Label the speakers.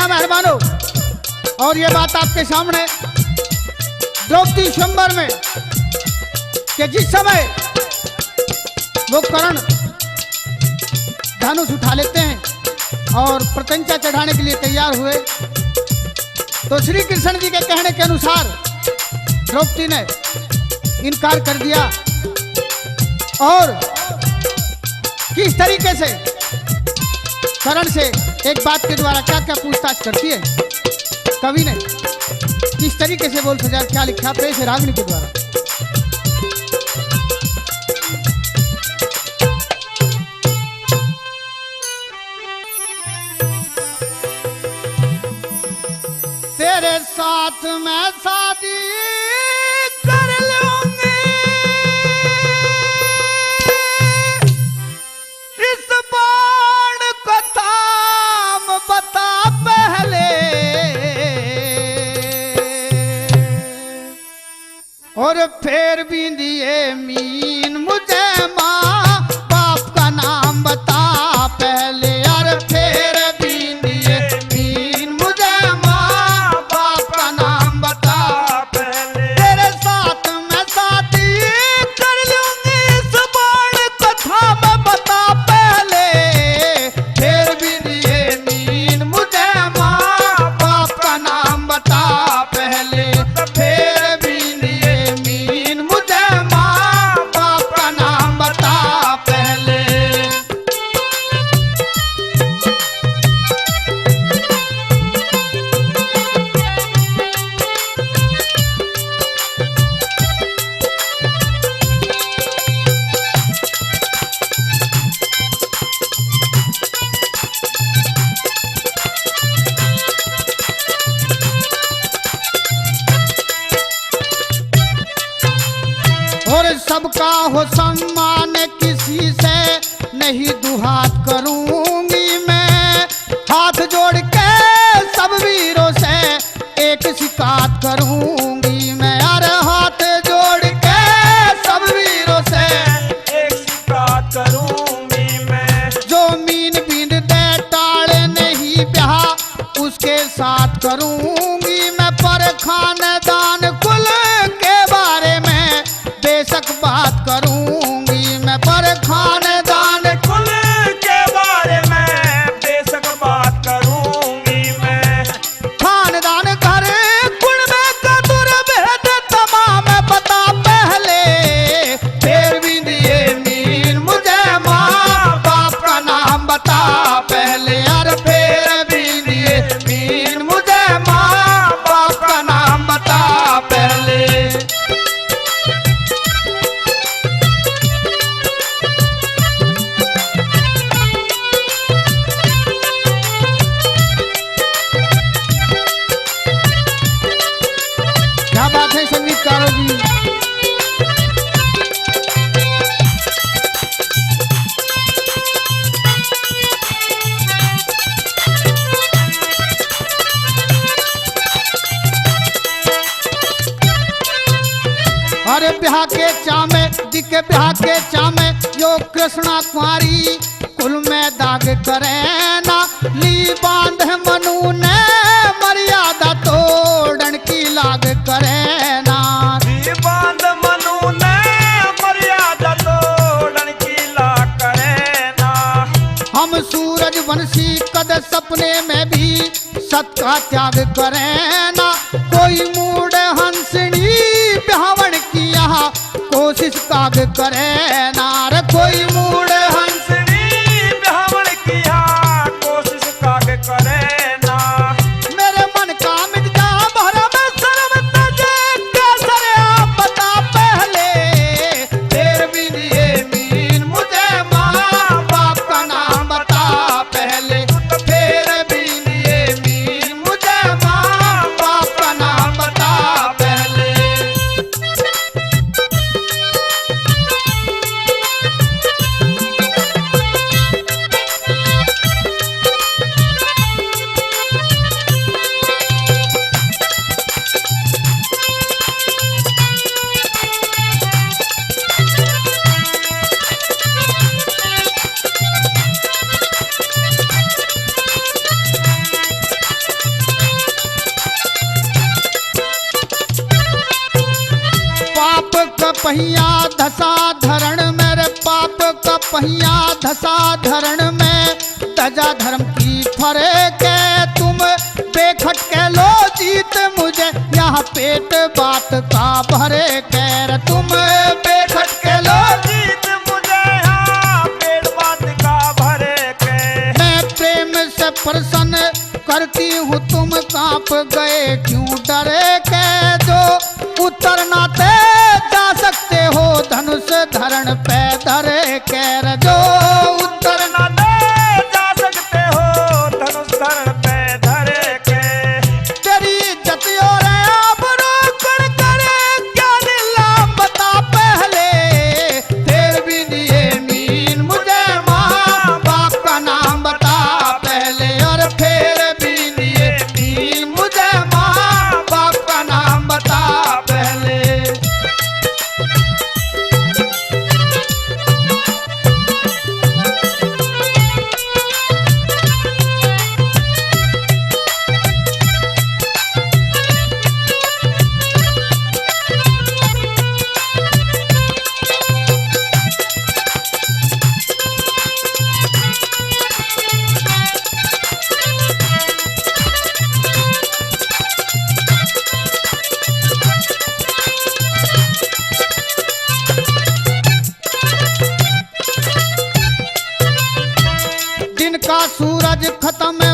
Speaker 1: देखना मेहरबानो, और ये बात आपके सामने द्रौपदी स्वयंवर में कि जिस समय वो कर्ण धनुष उठा लेते हैं और प्रत्यंचा चढ़ाने के लिए तैयार हुए, तो श्री कृष्ण जी के कहने के अनुसार द्रौपदी ने इनकार कर दिया। और किस तरीके से कर्ण से एक बात के द्वारा क्या क्या पूछताछ करती है, कवि ने किस तरीके से बोल सजा क्या लिखा प्रेस रागिनी के द्वारा। तेरे साथ मैं शादी कर लूंगी, इस बाण को थाम बता पहले, और फिर भी दिए मीन मुझे माँ बाप का नाम बता पहले, और फिर भी दिए मीन मुझे माँ बाप का नाम बता पहले। तेरे साथ मैं शादी कर लूंगी, इस बाण को थाम बता पहले, फिर भी दिए मीन मुझे माँ बाप का नाम बता पहले, फिर भी दिए मीन मुझे माँ बाप का नाम बता पहले। और सबका हो सम्मान, किसी से नहीं दुहात करूंगी मैं, हाथ जोड़ के सब वीरों से एक शिकायत करूंगी मैं, अरे हाथ जोड़ के सब वीरों से
Speaker 2: एक शिकायत करूंगी मैं,
Speaker 1: जो मीन बीन दे टाले नहीं ब्याह उसके साथ करूंगी मैं, पर खानदान कुल के बारे में बेशक बात करूंगी मैं, पर खानदान
Speaker 2: कुल के बारे में बेशक बात करूंगी मैं,
Speaker 1: खानदान घर कुल में कदुर भेद तमाम बता पहले, फिर भी दिए मीन मुझे माँ बाप का नाम बता पहले, और फिर भी दिए मीन मुझे माँ बाप का नाम बता पहले। क्या बात है संगीतकारों की। अरे ब्याह के चामे दिखे ब्याह के चामे यो कृष्णा कुमारी, कुल में दाग करे ना ली बांध मनु ने, मर्यादा तोड़न की लाग करे ना,
Speaker 2: जी बांध मनु ने मर्यादा तोड़न की लाग करे ना,
Speaker 1: हम सूरज वंशी कद सपने में भी सत का त्याग करें ना, कोई मूड हंसनी ब्याहवन की यहाँ कोशिश काग करे ना, रे कोई मूड
Speaker 2: हंसनी ब्याहवन किया कोशिश काग करे ना,
Speaker 1: मेरे मन का मिट जा भरम शर्म तजे कैसर आप बता पहले, फिर भी दिए मीन मुझे माँ बाप का नाम बता पहले, फिर भी दिए मीन मुझे माँ बाप का नाम बता पहले। पहिया धसा धरण मेरे पाप का पहिया धसा धरण में तजा धर्म की फरे के तुम बेखट के लो जीत मुझे यहाँ पेट बात का भरे कैर तुम बेखट के लो
Speaker 2: जीत मुझे यहाँ पेट बात का भरे के।
Speaker 1: मैं प्रेम से प्रसन्न करती हूँ तुम कांप गए क्यों डरे के जो उत्तर नाते जा सकते हो धनुष धरण पे धरे कैर जो उत्तर
Speaker 2: न दे जा सकते हो धनुष धरण पे धरे के।
Speaker 1: तेरी जतियों रे आबरू कर करे क्या नीलाम बता पहले फिर भी दिए मीन मुझे माँ बाप का नाम बता पहले और फिर भी दिए मीन मुझे माँ बाप का नाम बता पहले। दिन का सूरज खत्म